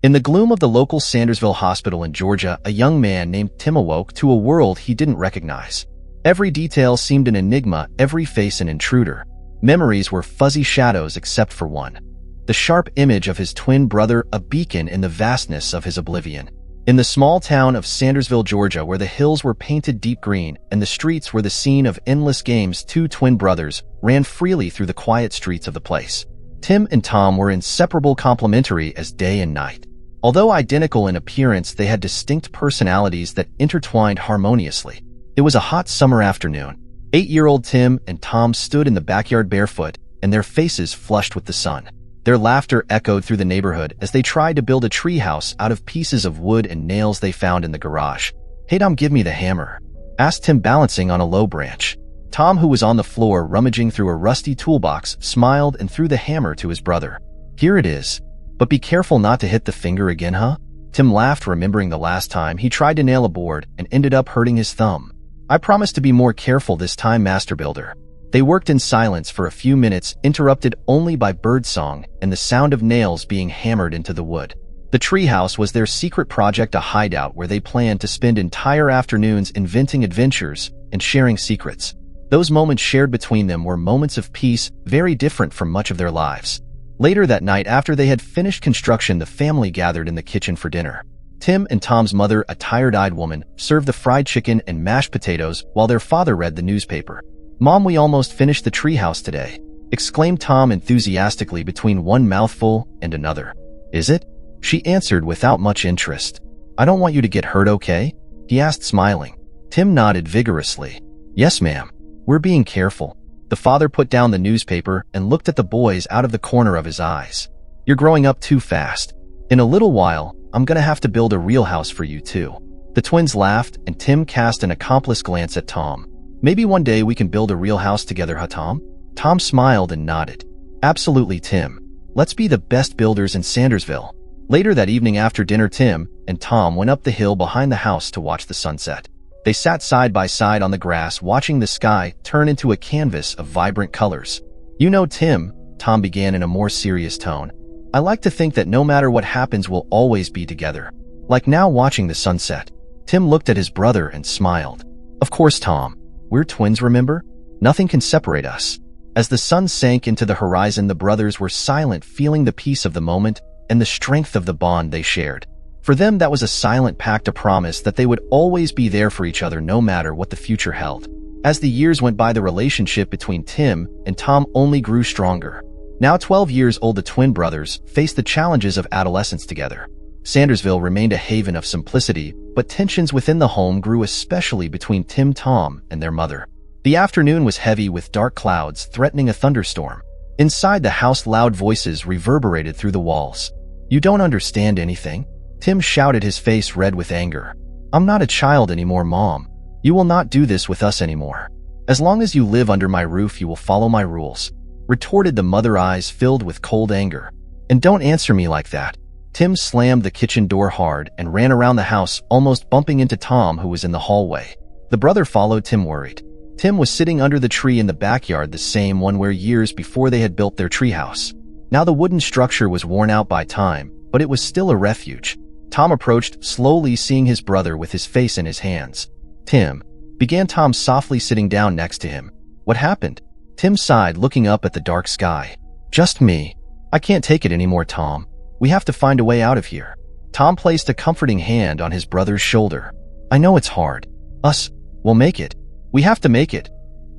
In the gloom of the local Sandersville hospital in Georgia, a young man named Tim awoke to a world he didn't recognize. Every detail seemed an enigma, every face an intruder. Memories were fuzzy shadows except for one. The sharp image of his twin brother, a beacon in the vastness of his oblivion. In the small town of Sandersville, Georgia, where the hills were painted deep green and the streets were the scene of endless games, two twin brothers ran freely through the quiet streets of the place. Tim and Tom were inseparable, complementary as day and night. Although identical in appearance, they had distinct personalities that intertwined harmoniously. It was a hot summer afternoon. 8-year-old Tim and Tom stood in the backyard barefoot, and their faces flushed with the sun. Their laughter echoed through the neighborhood as they tried to build a treehouse out of pieces of wood and nails they found in the garage. "Hey Tom, give me the hammer," asked Tim, balancing on a low branch. Tom, who was on the floor rummaging through a rusty toolbox, smiled and threw the hammer to his brother. "Here it is. But be careful not to hit the finger again, huh?" Tim laughed, remembering the last time he tried to nail a board and ended up hurting his thumb. "I promise to be more careful this time, Master Builder." They worked in silence for a few minutes, interrupted only by birdsong and the sound of nails being hammered into the wood. The treehouse was their secret project, a hideout where they planned to spend entire afternoons inventing adventures and sharing secrets. Those moments shared between them were moments of peace, very different from much of their lives. Later that night, after they had finished construction, the family gathered in the kitchen for dinner. Tim and Tom's mother, a tired-eyed woman, served the fried chicken and mashed potatoes while their father read the newspaper. "Mom, we almost finished the treehouse today," exclaimed Tom enthusiastically between one mouthful and another. "Is it?" she answered without much interest. "I don't want you to get hurt, okay?" he asked, smiling. Tim nodded vigorously. "Yes, ma'am. We're being careful." The father put down the newspaper and looked at the boys out of the corner of his eyes. "You're growing up too fast. In a little while, I'm gonna have to build a real house for you too." The twins laughed, and Tim cast an accomplice glance at Tom. "Maybe one day we can build a real house together, huh, Tom?" Tom smiled and nodded. "Absolutely, Tim. Let's be the best builders in Sandersville." Later that evening after dinner, Tim and Tom went up the hill behind the house to watch the sunset. They sat side by side on the grass, watching the sky turn into a canvas of vibrant colors. "You know, Tim," Tom began in a more serious tone, "I like to think that no matter what happens, we'll always be together. Like now, watching the sunset." Tim looked at his brother and smiled. "Of course, Tom. We're twins, remember? Nothing can separate us." As the sun sank into the horizon, the brothers were silent, feeling the peace of the moment and the strength of the bond they shared. For them, that was a silent pact, a promise that they would always be there for each other no matter what the future held. As the years went by, the relationship between Tim and Tom only grew stronger. Now 12 years old, the twin brothers faced the challenges of adolescence together. Sandersville remained a haven of simplicity, but tensions within the home grew, especially between Tim, Tom, and their mother. The afternoon was heavy, with dark clouds threatening a thunderstorm. Inside the house, loud voices reverberated through the walls. "You don't understand anything," Tim shouted, his face red with anger. "I'm not a child anymore, Mom. You will not do this with us anymore. As long as you live under my roof, you will follow my rules," retorted the mother, eyes filled with cold anger. "And don't answer me like that." Tim slammed the kitchen door hard and ran around the house, almost bumping into Tom, who was in the hallway. The brother followed Tim, worried. Tim was sitting under the tree in the backyard, the same one where years before they had built their treehouse. Now the wooden structure was worn out by time, but it was still a refuge. Tom approached slowly, seeing his brother with his face in his hands. "Tim," began Tom softly, sitting down next to him. "What happened?" Tim sighed, looking up at the dark sky. "Just me. I can't take it anymore, Tom. We have to find a way out of here." Tom placed a comforting hand on his brother's shoulder. "I know it's hard. We'll make it. We have to make it.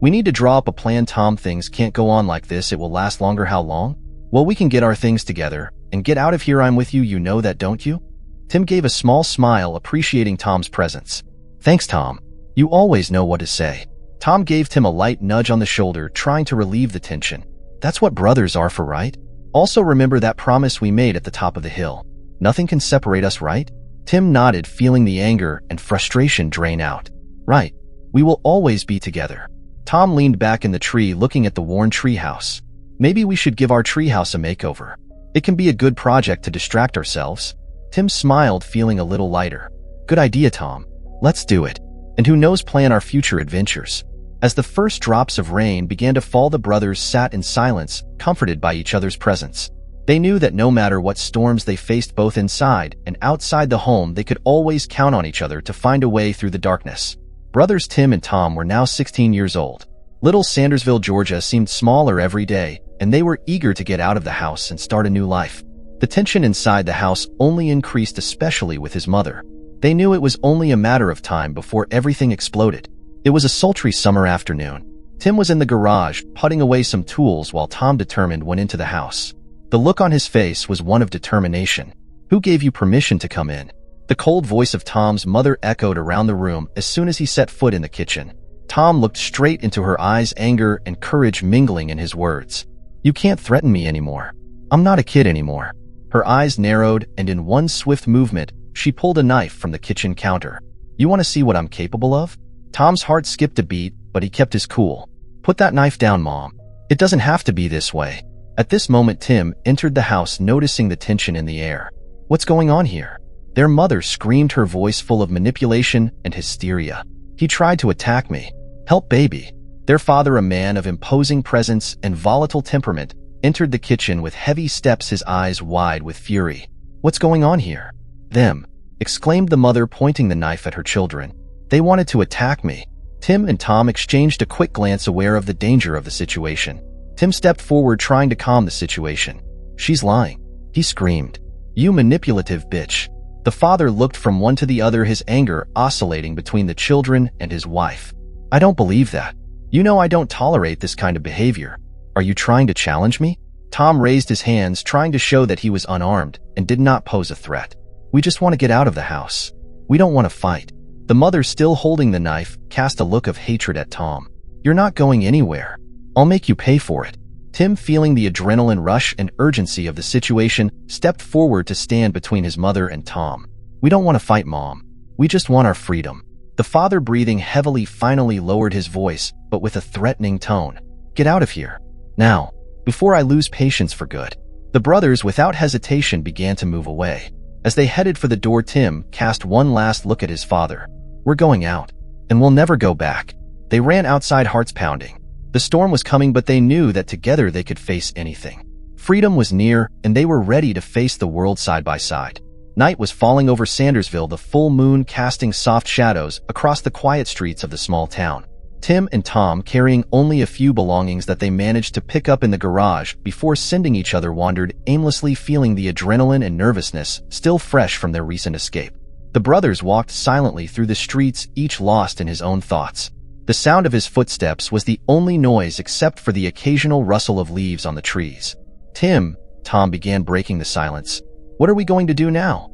We need to draw up a plan, Tom. Things can't go on like this. It will last longer. How long? Well, we can get our things together and get out of here. I'm with you. You know that, don't you?" Tim gave a small smile, appreciating Tom's presence. "Thanks, Tom. You always know what to say." Tom gave Tim a light nudge on the shoulder, trying to relieve the tension. "That's what brothers are for, right? Also, remember that promise we made at the top of the hill. Nothing can separate us, right?" Tim nodded, feeling the anger and frustration drain out. "Right. We will always be together." Tom leaned back in the tree, looking at the worn treehouse. "Maybe we should give our treehouse a makeover. It can be a good project to distract ourselves." Tim smiled, feeling a little lighter. "Good idea, Tom. Let's do it. And who knows, plan our future adventures." As the first drops of rain began to fall, the brothers sat in silence, comforted by each other's presence. They knew that no matter what storms they faced both inside and outside the home, they could always count on each other to find a way through the darkness. Brothers Tim and Tom were now 16 years old. Little Sandersville, Georgia seemed smaller every day, and they were eager to get out of the house and start a new life. The tension inside the house only increased, especially with his mother. They knew it was only a matter of time before everything exploded. It was a sultry summer afternoon. Tim was in the garage, putting away some tools while Tom, determined, went into the house. The look on his face was one of determination. "Who gave you permission to come in?" The cold voice of Tom's mother echoed around the room as soon as he set foot in the kitchen. Tom looked straight into her eyes, anger and courage mingling in his words. "You can't threaten me anymore. I'm not a kid anymore." Her eyes narrowed, and in one swift movement, she pulled a knife from the kitchen counter. "You want to see what I'm capable of?" Tom's heart skipped a beat, but he kept his cool. "Put that knife down, Mom. It doesn't have to be this way." At this moment, Tim entered the house, noticing the tension in the air. "What's going on here?" Their mother screamed, her voice full of manipulation and hysteria. "He tried to attack me. Help, baby." Their father, a man of imposing presence and volatile temperament, entered the kitchen with heavy steps, his eyes wide with fury. "What's going on here?" "Them," exclaimed the mother, pointing the knife at her children. "They wanted to attack me." Tim and Tom exchanged a quick glance, aware of the danger of the situation. Tim stepped forward, trying to calm the situation. "She's lying," he screamed. "You manipulative bitch." The father looked from one to the other, his anger oscillating between the children and his wife. "I don't believe that. You know I don't tolerate this kind of behavior. Are you trying to challenge me?" Tom raised his hands, trying to show that he was unarmed and did not pose a threat. "We just want to get out of the house. We don't want to fight." The mother, still holding the knife, cast a look of hatred at Tom. "You're not going anywhere. I'll make you pay for it." Tim, feeling the adrenaline rush and urgency of the situation, stepped forward to stand between his mother and Tom. "We don't want to fight, Mom. We just want our freedom." The father, breathing heavily, finally lowered his voice, but with a threatening tone. "Get out of here. Now, before I lose patience for good." The brothers, without hesitation, began to move away. As they headed for the door, Tim cast one last look at his father. "We're going out, and we'll never go back." They ran outside, hearts pounding. The storm was coming, but they knew that together they could face anything. Freedom was near, and they were ready to face the world side by side. Night was falling over Sandersville, the full moon casting soft shadows across the quiet streets of the small town. Tim and Tom, carrying only a few belongings that they managed to pick up in the garage before sending each other, wandered aimlessly, feeling the adrenaline and nervousness still fresh from their recent escape. The brothers walked silently through the streets, each lost in his own thoughts. The sound of his footsteps was the only noise, except for the occasional rustle of leaves on the trees. Tom began, breaking the silence. "What are we going to do now?"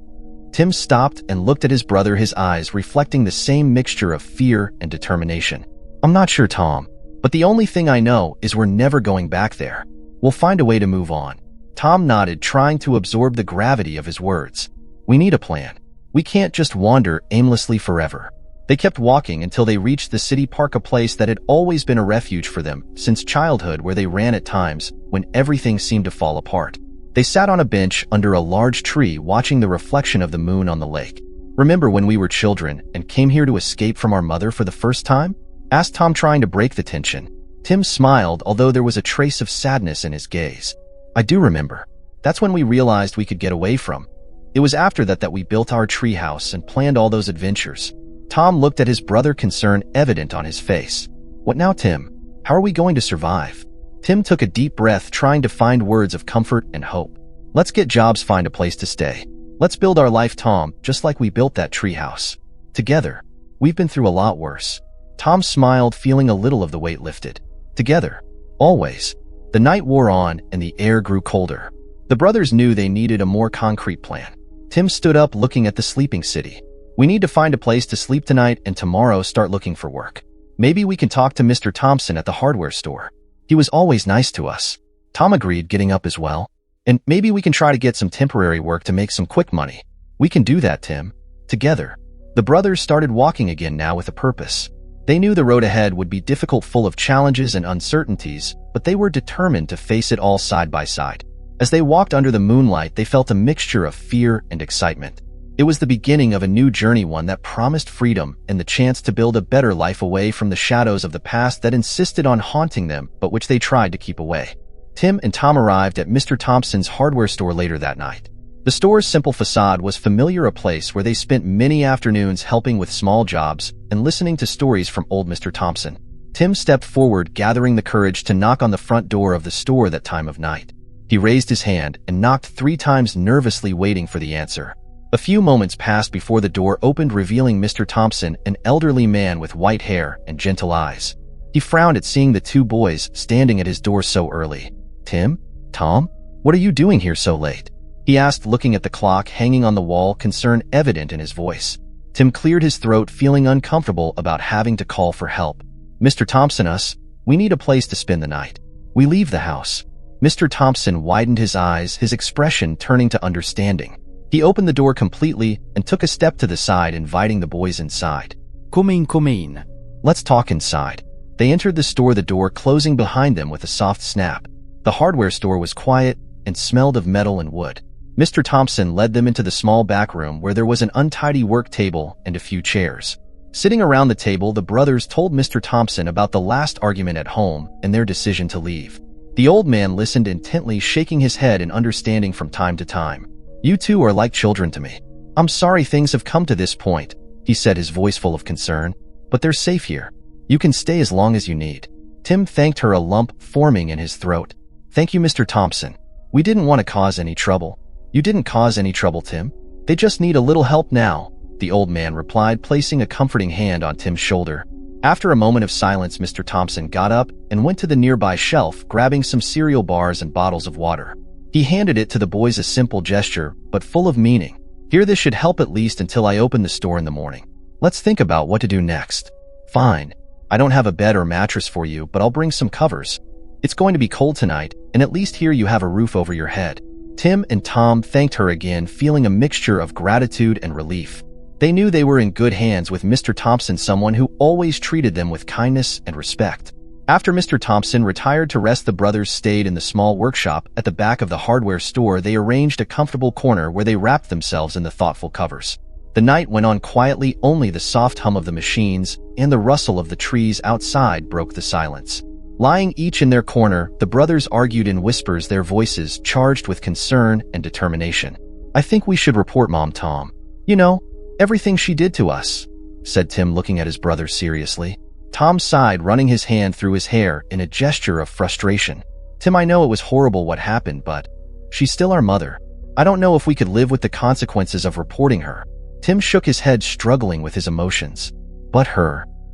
Tim stopped and looked at his brother, his eyes reflecting the same mixture of fear and determination. "I'm not sure, Tom, but the only thing I know is we're never going back there. We'll find a way to move on." Tom nodded, trying to absorb the gravity of his words. "We need a plan. We can't just wander aimlessly forever." They kept walking until they reached the city park, a place that had always been a refuge for them since childhood, where they ran at times when everything seemed to fall apart. They sat on a bench under a large tree, watching the reflection of the moon on the lake. "Remember when we were children and came here to escape from our mother for the first time?" asked Tom, trying to break the tension. Tim smiled, although there was a trace of sadness in his gaze. "I do remember. That's when we realized we could get away from. It was after that we built our treehouse and planned all those adventures." Tom looked at his brother, concern evident on his face. "What now, Tim? How are we going to survive?" Tim took a deep breath, trying to find words of comfort and hope. "Let's get jobs, find a place to stay. Let's build our life, Tom, just like we built that treehouse. Together. We've been through a lot worse." Tom smiled, feeling a little of the weight lifted. Together. Always. The night wore on, and the air grew colder. The brothers knew they needed a more concrete plan. Tim stood up, looking at the sleeping city. "We need to find a place to sleep tonight and tomorrow start looking for work. Maybe we can talk to Mr. Thompson at the hardware store. He was always nice to us." Tom agreed, getting up as well. "And maybe we can try to get some temporary work to make some quick money." "We can do that, Tim." Together. The brothers started walking again, now with a purpose. They knew the road ahead would be difficult, full of challenges and uncertainties, but they were determined to face it all side by side. As they walked under the moonlight, they felt a mixture of fear and excitement. It was the beginning of a new journey, one that promised freedom and the chance to build a better life away from the shadows of the past that insisted on haunting them, but which they tried to keep away. Tim and Tom arrived at Mr. Thompson's hardware store later that night. The store's simple facade was familiar, a place where they spent many afternoons helping with small jobs and listening to stories from old Mr. Thompson. Tim stepped forward, gathering the courage to knock on the front door of the store that time of night. He raised his hand and knocked 3 times, nervously waiting for the answer. A few moments passed before the door opened, revealing Mr. Thompson, an elderly man with white hair and gentle eyes. He frowned at seeing the 2 boys standing at his door so early. "Tim? Tom? What are you doing here so late?" he asked, looking at the clock hanging on the wall, concern evident in his voice. Tim cleared his throat, feeling uncomfortable about having to call for help. "Mr. Thompson, we need a place to spend the night. We leave the house." Mr. Thompson widened his eyes, his expression turning to understanding. He opened the door completely and took a step to the side, inviting the boys inside. Come in. "Let's talk inside." They entered the store, the door closing behind them with a soft snap. The hardware store was quiet and smelled of metal and wood. Mr. Thompson led them into the small back room where there was an untidy work table and a few chairs. Sitting around the table, the brothers told Mr. Thompson about the last argument at home and their decision to leave. The old man listened intently, shaking his head in understanding from time to time. "You two are like children to me. I'm sorry things have come to this point," he said, his voice full of concern. "But they're safe here. You can stay as long as you need." Tim thanked her, a lump forming in his throat. "Thank you, Mr. Thompson. We didn't want to cause any trouble." "You didn't cause any trouble, Tim. They just need a little help now," the old man replied, placing a comforting hand on Tim's shoulder. After a moment of silence, Mr. Thompson got up and went to the nearby shelf, grabbing some cereal bars and bottles of water. He handed it to the boys, a simple gesture, but full of meaning. "Here, this should help at least until I open the store in the morning. Let's think about what to do next." "Fine. I don't have a bed or mattress for you, but I'll bring some covers. It's going to be cold tonight, and at least here you have a roof over your head." Tim and Tom thanked her again, feeling a mixture of gratitude and relief. They knew they were in good hands with Mr. Thompson, someone who always treated them with kindness and respect. After Mr. Thompson retired to rest, the brothers stayed in the small workshop at the back of the hardware store. They arranged a comfortable corner where they wrapped themselves in the thoughtful covers. The night went on quietly. Only the soft hum of the machines and the rustle of the trees outside broke the silence. Lying each in their corner, the brothers argued in whispers, their voices charged with concern and determination. "I think we should report Mom, Tom. You know, everything she did to us," said Tim, looking at his brother seriously. Tom sighed, running his hand through his hair in a gesture of frustration. "Tim, I know it was horrible what happened, but she's still our mother. I don't know if we could live with the consequences of reporting her." Tim shook his head, struggling with his emotions. "But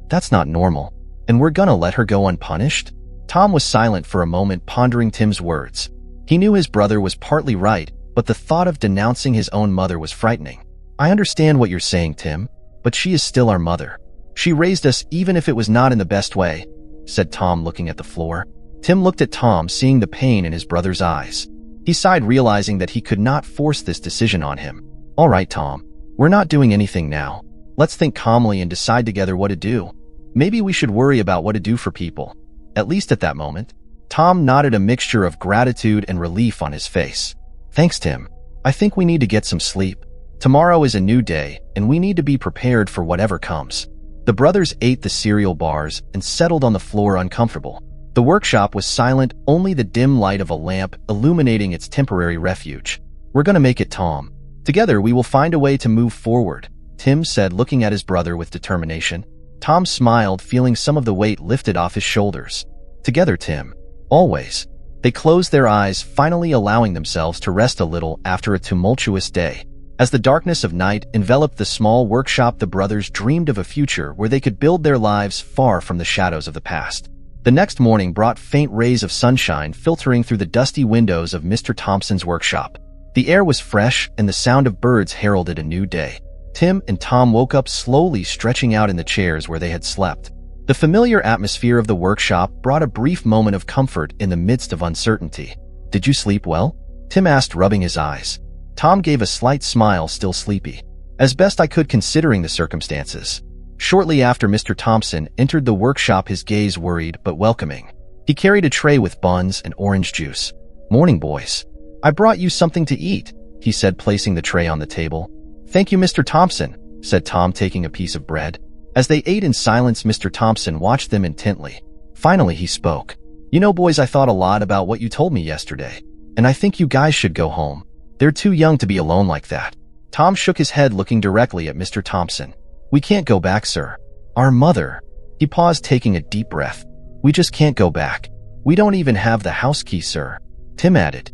that's not normal. And we're gonna let her go unpunished?" Tom was silent for a moment, pondering Tim's words. He knew his brother was partly right, but the thought of denouncing his own mother was frightening. "I understand what you're saying, Tim, but she is still our mother. She raised us, even if it was not in the best way," said Tom, looking at the floor. Tim looked at Tom, seeing the pain in his brother's eyes. He sighed, realizing that he could not force this decision on him. "All right, Tom. We're not doing anything now. Let's think calmly and decide together what to do. Maybe we should worry about what to do for people, at least at that moment." Tom nodded, a mixture of gratitude and relief on his face. "Thanks, Tim. I think we need to get some sleep. Tomorrow is a new day, and we need to be prepared for whatever comes." The brothers ate the cereal bars and settled on the floor, uncomfortable. The workshop was silent, only the dim light of a lamp illuminating its temporary refuge. "We're gonna make it, Tom. Together we will find a way to move forward," Tim said, looking at his brother with determination. Tom smiled, feeling some of the weight lifted off his shoulders. "Together, Tim. Always." They closed their eyes, finally allowing themselves to rest a little after a tumultuous day. As the darkness of night enveloped the small workshop, the brothers dreamed of a future where they could build their lives far from the shadows of the past. The next morning brought faint rays of sunshine filtering through the dusty windows of Mr. Thompson's workshop. The air was fresh, and the sound of birds heralded a new day. Tim and Tom woke up slowly, stretching out in the chairs where they had slept. The familiar atmosphere of the workshop brought a brief moment of comfort in the midst of uncertainty. "Did you sleep well?" Tim asked, rubbing his eyes. Tom gave a slight smile, still sleepy. "As best I could, considering the circumstances." Shortly after Mr. Thompson entered the workshop, his gaze worried but welcoming. He carried a tray with buns and orange juice. "Morning, boys. I brought you something to eat," he said, placing the tray on the table. "Thank you, Mr. Thompson," said Tom, taking a piece of bread. As they ate in silence, Mr. Thompson watched them intently. Finally, he spoke. You know, boys, I thought a lot about what you told me yesterday, and I think you guys should go home. They're too young to be alone like that. Tom shook his head, looking directly at Mr. Thompson. We can't go back, sir. Our mother. He paused, taking a deep breath. We just can't go back. We don't even have the house key, sir. Tim added.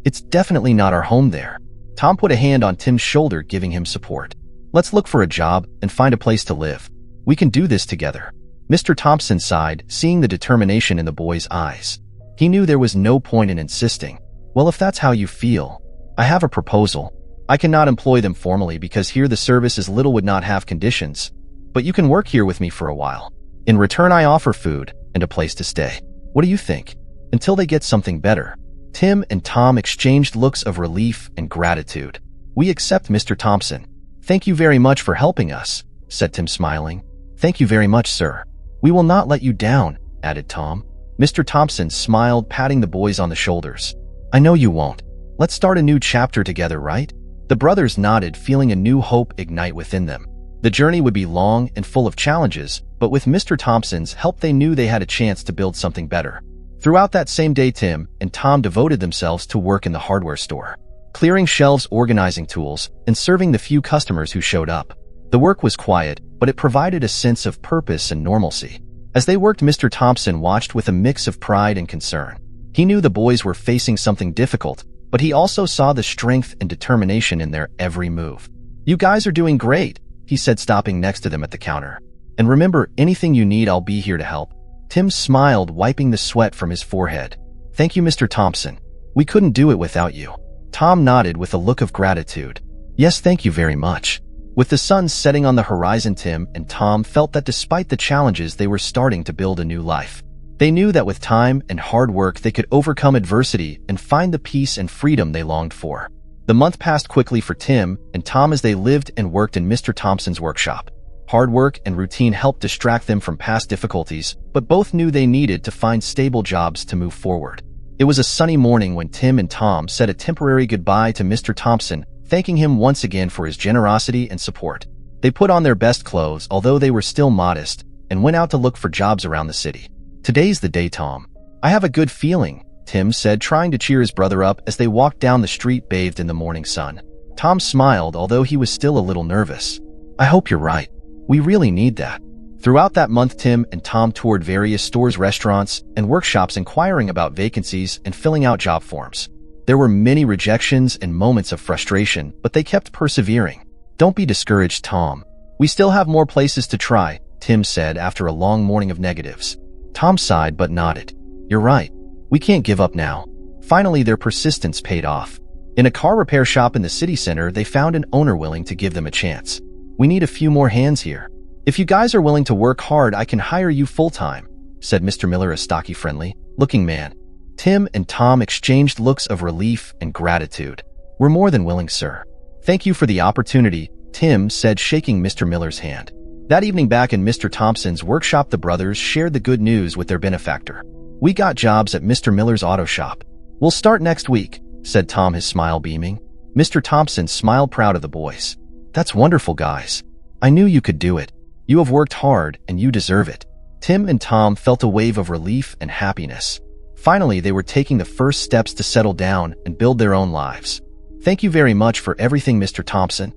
It's definitely not our home there. Tom put a hand on Tim's shoulder, giving him support. Let's look for a job and find a place to live. We can do this together. Mr. Thompson sighed, seeing the determination in the boy's eyes. He knew there was no point in insisting. Well, if that's how you feel, I have a proposal. I cannot employ them formally because here the service is little would not have conditions, but you can work here with me for a while. In return, I offer food and a place to stay. What do you think? Until they get something better. Tim and Tom exchanged looks of relief and gratitude. We accept, Mr. Thompson. Thank you very much for helping us, said Tim, smiling. Thank you very much, sir. We will not let you down, added Tom. Mr. Thompson smiled, patting the boys on the shoulders. I know you won't. Let's start a new chapter together, right? The brothers nodded, feeling a new hope ignite within them. The journey would be long and full of challenges, but with Mr. Thompson's help, they knew they had a chance to build something better. Throughout that same day, Tim and Tom devoted themselves to work in the hardware store, clearing shelves, organizing tools, and serving the few customers who showed up. The work was quiet, but it provided a sense of purpose and normalcy. As they worked, Mr. Thompson watched with a mix of pride and concern. He knew the boys were facing something difficult, but he also saw the strength and determination in their every move. You guys are doing great, he said, stopping next to them at the counter. And remember, anything you need, I'll be here to help. Tim smiled, wiping the sweat from his forehead. Thank you, Mr. Thompson. We couldn't do it without you. Tom nodded with a look of gratitude. Yes, thank you very much. With the sun setting on the horizon, Tim and Tom felt that despite the challenges, they were starting to build a new life. They knew that with time and hard work, they could overcome adversity and find the peace and freedom they longed for. The month passed quickly for Tim and Tom as they lived and worked in Mr. Thompson's workshop. Hard work and routine helped distract them from past difficulties, but both knew they needed to find stable jobs to move forward. It was a sunny morning when Tim and Tom said a temporary goodbye to Mr. Thompson, thanking him once again for his generosity and support. They put on their best clothes, although they were still modest, and went out to look for jobs around the city. Today's the day, Tom. I have a good feeling, Tim said, trying to cheer his brother up as they walked down the street bathed in the morning sun. Tom smiled, although he was still a little nervous. I hope you're right. We really need that. Throughout that month, Tim and Tom toured various stores, restaurants, and workshops, inquiring about vacancies and filling out job forms. There were many rejections and moments of frustration, but they kept persevering. Don't be discouraged, Tom. We still have more places to try, Tim said after a long morning of negatives. Tom sighed but nodded. You're right. We can't give up now. Finally, their persistence paid off. In a car repair shop in the city center, they found an owner willing to give them a chance. We need a few more hands here. If you guys are willing to work hard, I can hire you full-time, said Mr. Miller, a stocky, friendly-looking man. Tim and Tom exchanged looks of relief and gratitude. We're more than willing, sir. Thank you for the opportunity, Tim said, shaking Mr. Miller's hand. That evening, back in Mr. Thompson's workshop, the brothers shared the good news with their benefactor. We got jobs at Mr. Miller's auto shop. We'll start next week, said Tom, his smile beaming. Mr. Thompson smiled, proud of the boys. That's wonderful, guys. I knew you could do it. You have worked hard and you deserve it. Tim and Tom felt a wave of relief and happiness. Finally, they were taking the first steps to settle down and build their own lives. Thank you very much for everything, Mr. Thompson.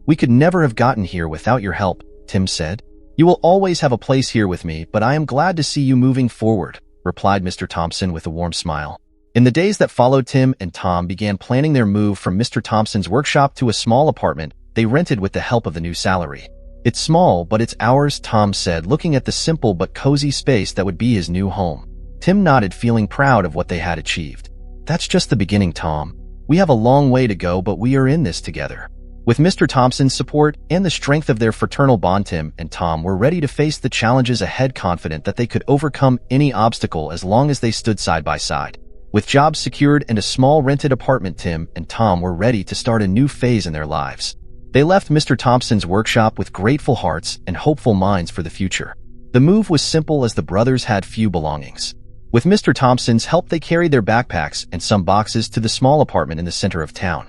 We could never have gotten here without your help, Tim said. You will always have a place here with me, but I am glad to see you moving forward, replied Mr. Thompson with a warm smile. In the days that followed, Tim and Tom began planning their move from Mr. Thompson's workshop to a small apartment they rented with the help of the new salary. It's small, but it's ours, Tom said, looking at the simple but cozy space that would be his new home. Tim nodded, feeling proud of what they had achieved. That's just the beginning, Tom. We have a long way to go, but we are in this together. With Mr. Thompson's support and the strength of their fraternal bond, Tim and Tom were ready to face the challenges ahead, confident that they could overcome any obstacle as long as they stood side by side. With jobs secured and a small rented apartment, Tim and Tom were ready to start a new phase in their lives. They left Mr. Thompson's workshop with grateful hearts and hopeful minds for the future. The move was simple as the brothers had few belongings. With Mr. Thompson's help, they carried their backpacks and some boxes to the small apartment in the center of town.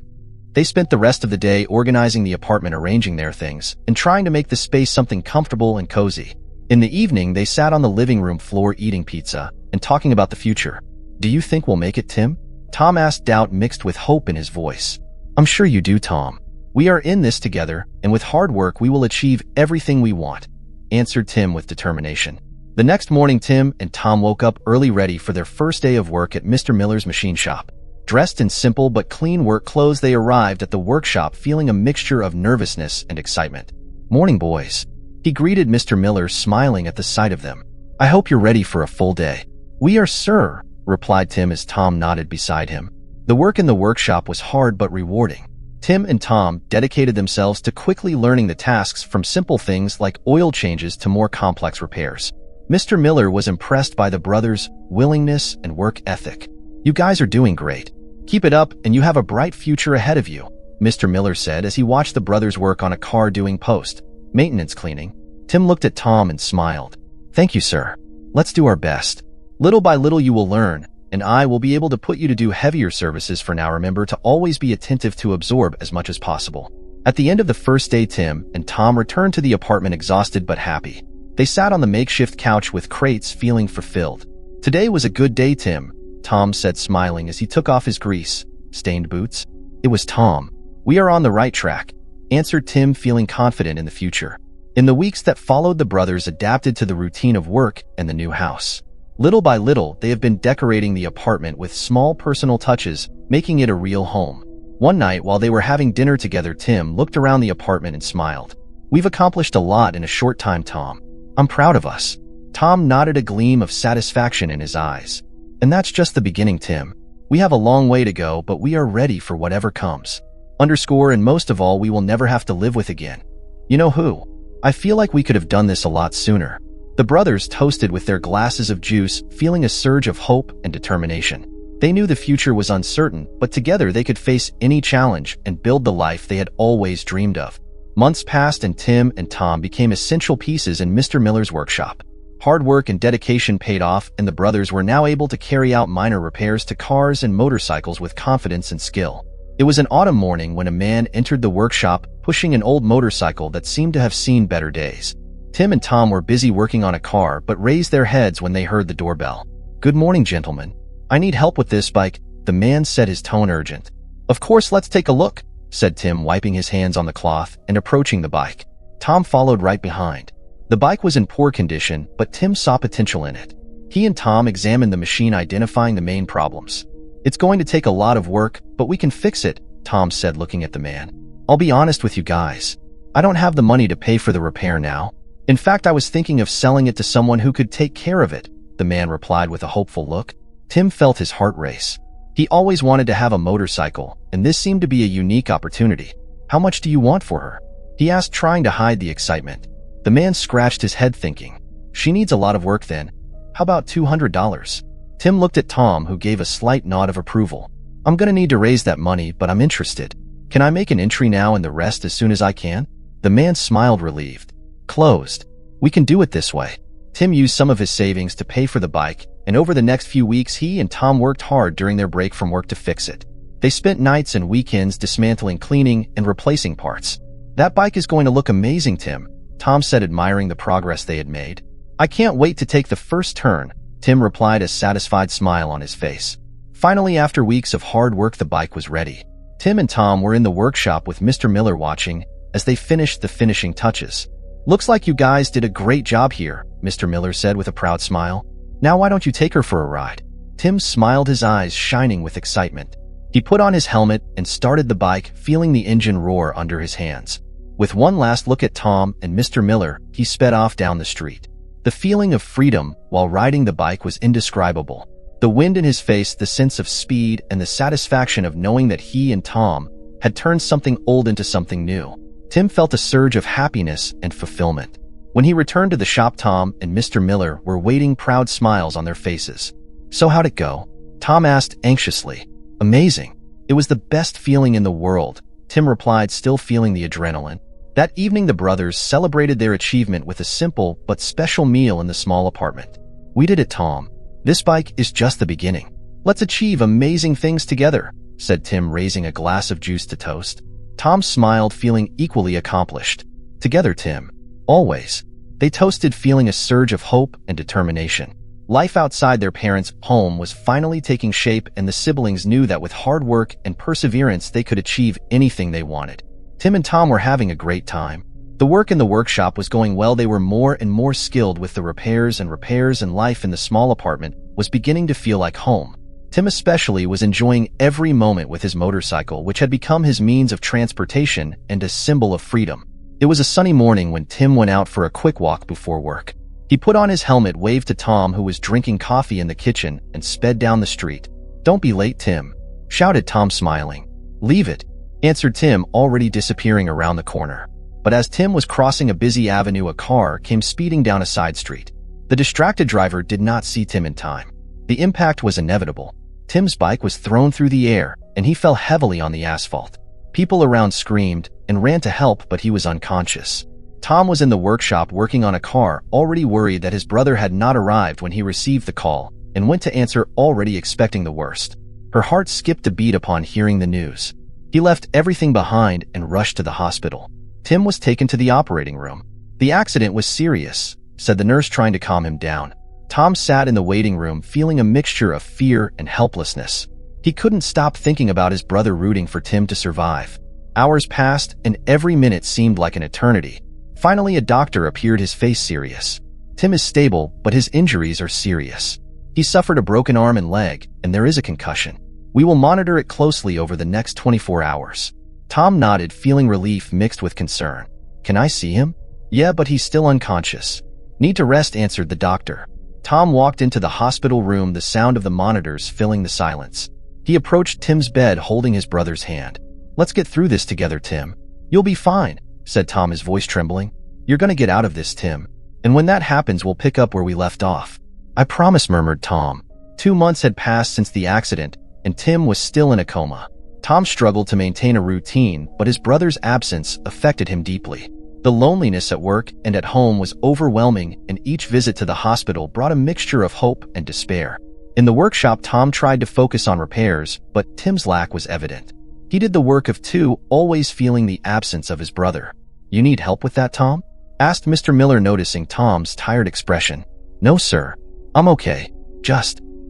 They spent the rest of the day organizing the apartment, arranging their things, and trying to make the space something comfortable and cozy. In the evening, they sat on the living room floor eating pizza and talking about the future. "Do you think we'll make it, Tim?" Tom asked, doubt mixed with hope in his voice. "I'm sure you do, Tom. We are in this together, and with hard work we will achieve everything we want," answered Tim with determination. The next morning, Tim and Tom woke up early ready for their first day of work at Mr. Miller's machine shop. Dressed in simple but clean work clothes, they arrived at the workshop feeling a mixture of nervousness and excitement. "Morning, boys," he greeted Mr. Miller, smiling at the sight of them. "I hope you're ready for a full day." "We are, sir," replied Tim as Tom nodded beside him. The work in the workshop was hard but rewarding. Tim and Tom dedicated themselves to quickly learning the tasks, from simple things like oil changes to more complex repairs. Mr. Miller was impressed by the brothers' willingness and work ethic. "You guys are doing great. Keep it up and you have a bright future ahead of you," Mr. Miller said as he watched the brothers work on a car doing post-maintenance cleaning. Tim looked at Tom and smiled. "Thank you, sir. Let's do our best. Little by little you will learn, and I will be able to put you to do heavier services. For now, remember to always be attentive to absorb as much as possible." At the end of the first day, Tim and Tom returned to the apartment exhausted but happy. They sat on the makeshift couch with crates, feeling fulfilled. "Today was a good day, Tim," Tom said, smiling as he took off his grease-stained boots. "It was, Tom. We are on the right track," answered Tim, feeling confident in the future. In the weeks that followed, the brothers adapted to the routine of work and the new house. Little by little, they have been decorating the apartment with small personal touches, making it a real home. One night, while they were having dinner together, Tim looked around the apartment and smiled. "We've accomplished a lot in a short time, Tom. I'm proud of us." Tom nodded, a gleam of satisfaction in his eyes. "And that's just the beginning, Tim. We have a long way to go, but we are ready for whatever comes. And most of all, we will never have to live with again. You know who? I feel like we could have done this a lot sooner." The brothers toasted with their glasses of juice, feeling a surge of hope and determination. They knew the future was uncertain, but together they could face any challenge and build the life they had always dreamed of. Months passed and Tim and Tom became essential pieces in Mr. Miller's workshop. Hard work and dedication paid off, and the brothers were now able to carry out minor repairs to cars and motorcycles with confidence and skill. It was an autumn morning when a man entered the workshop, pushing an old motorcycle that seemed to have seen better days. Tim and Tom were busy working on a car, but raised their heads when they heard the doorbell. "Good morning, gentlemen. I need help with this bike," the man said, his tone urgent. "Of course, let's take a look," said Tim, wiping his hands on the cloth and approaching the bike. Tom followed right behind. The bike was in poor condition, but Tim saw potential in it. He and Tom examined the machine, identifying the main problems. "It's going to take a lot of work, but we can fix it," Tom said, looking at the man. "I'll be honest with you guys. I don't have the money to pay for the repair now. In fact, I was thinking of selling it to someone who could take care of it," the man replied with a hopeful look. Tim felt his heart race. He always wanted to have a motorcycle, and this seemed to be a unique opportunity. "How much do you want for her?" he asked, trying to hide the excitement. The man scratched his head, thinking, "She needs a lot of work then. How about $200? Tim looked at Tom, who gave a slight nod of approval. "I'm gonna need to raise that money, but I'm interested. Can I make an entry now and the rest as soon as I can?" The man smiled, relieved. "Closed. We can do it this way." Tim used some of his savings to pay for the bike, and over the next few weeks he and Tom worked hard during their break from work to fix it. They spent nights and weekends dismantling, cleaning, and replacing parts. "That bike is going to look amazing, Tim," Tom said, admiring the progress they had made. "I can't wait to take the first turn," Tim replied, a satisfied smile on his face. Finally, after weeks of hard work, the bike was ready. Tim and Tom were in the workshop with Mr. Miller watching as they finished the finishing touches. "Looks like you guys did a great job here," Mr. Miller said with a proud smile. "Now why don't you take her for a ride?" Tim smiled, his eyes shining with excitement. He put on his helmet and started the bike, feeling the engine roar under his hands. With one last look at Tom and Mr. Miller, he sped off down the street. The feeling of freedom while riding the bike was indescribable. The wind in his face, the sense of speed, and the satisfaction of knowing that he and Tom had turned something old into something new. Tim felt a surge of happiness and fulfillment. When he returned to the shop, Tom and Mr. Miller were waiting, proud smiles on their faces. "So how'd it go?" Tom asked anxiously. "Amazing. It was the best feeling in the world," Tim replied, still feeling the adrenaline. That evening, the brothers celebrated their achievement with a simple but special meal in the small apartment. "We did it, Tom. This bike is just the beginning. Let's achieve amazing things together," said Tim, raising a glass of juice to toast. Tom smiled, feeling equally accomplished. "Together, Tim. Always." They They toasted, feeling a surge of hope and determination. Life outside their parents' home was finally taking shape, and the siblings knew that with hard work and perseverance they could achieve anything they wanted. Tim and Tom were having a great time. The work in the workshop was going well. They were more and more skilled with the repairs, and life in the small apartment was beginning to feel like home. Tim especially was enjoying every moment with his motorcycle, which had become his means of transportation and a symbol of freedom. It was a sunny morning when Tim went out for a quick walk before work. He put on his helmet, waved to Tom, who was drinking coffee in the kitchen, and sped down the street. "Don't be late, Tim," shouted Tom, smiling. "Leave it," answered Tim, already disappearing around the corner. But as Tim was crossing a busy avenue, a car came speeding down a side street. The distracted driver did not see Tim in time. The impact was inevitable. Tim's bike was thrown through the air, and he fell heavily on the asphalt. People around screamed and ran to help, but he was unconscious. Tom was in the workshop working on a car, already worried that his brother had not arrived when he received the call, and went to answer, already expecting the worst. Her heart skipped a beat upon hearing the news. He left everything behind and rushed to the hospital. Tim was taken to the operating room. "The accident was serious," said the nurse, trying to calm him down. Tom sat in the waiting room, feeling a mixture of fear and helplessness. He couldn't stop thinking about his brother, rooting for Tim to survive. Hours passed, and every minute seemed like an eternity. Finally, a doctor appeared, his face serious. "Tim is stable, but his injuries are serious. He suffered a broken arm and leg, and there is a concussion. We will monitor it closely over the next 24 hours. Tom nodded, feeling relief mixed with concern. "Can I see him?" "Yeah, but he's still unconscious. Need to rest," answered the doctor. Tom walked into the hospital room, the sound of the monitors filling the silence. He approached Tim's bed, holding his brother's hand. "Let's get through this together, Tim." "You'll be fine," said Tom, his voice trembling. "You're gonna get out of this, Tim. And when that happens, we'll pick up where we left off." "I promise," murmured Tom. 2 months had passed since the accident, and Tim was still in a coma. Tom struggled to maintain a routine, but his brother's absence affected him deeply. The loneliness at work and at home was overwhelming, and each visit to the hospital brought a mixture of hope and despair. In the workshop, Tom tried to focus on repairs, but Tim's lack was evident. He did the work of two, always feeling the absence of his brother. "You need help with that, Tom?" asked Mr. Miller, noticing Tom's tired expression. "No, sir. I'm okay.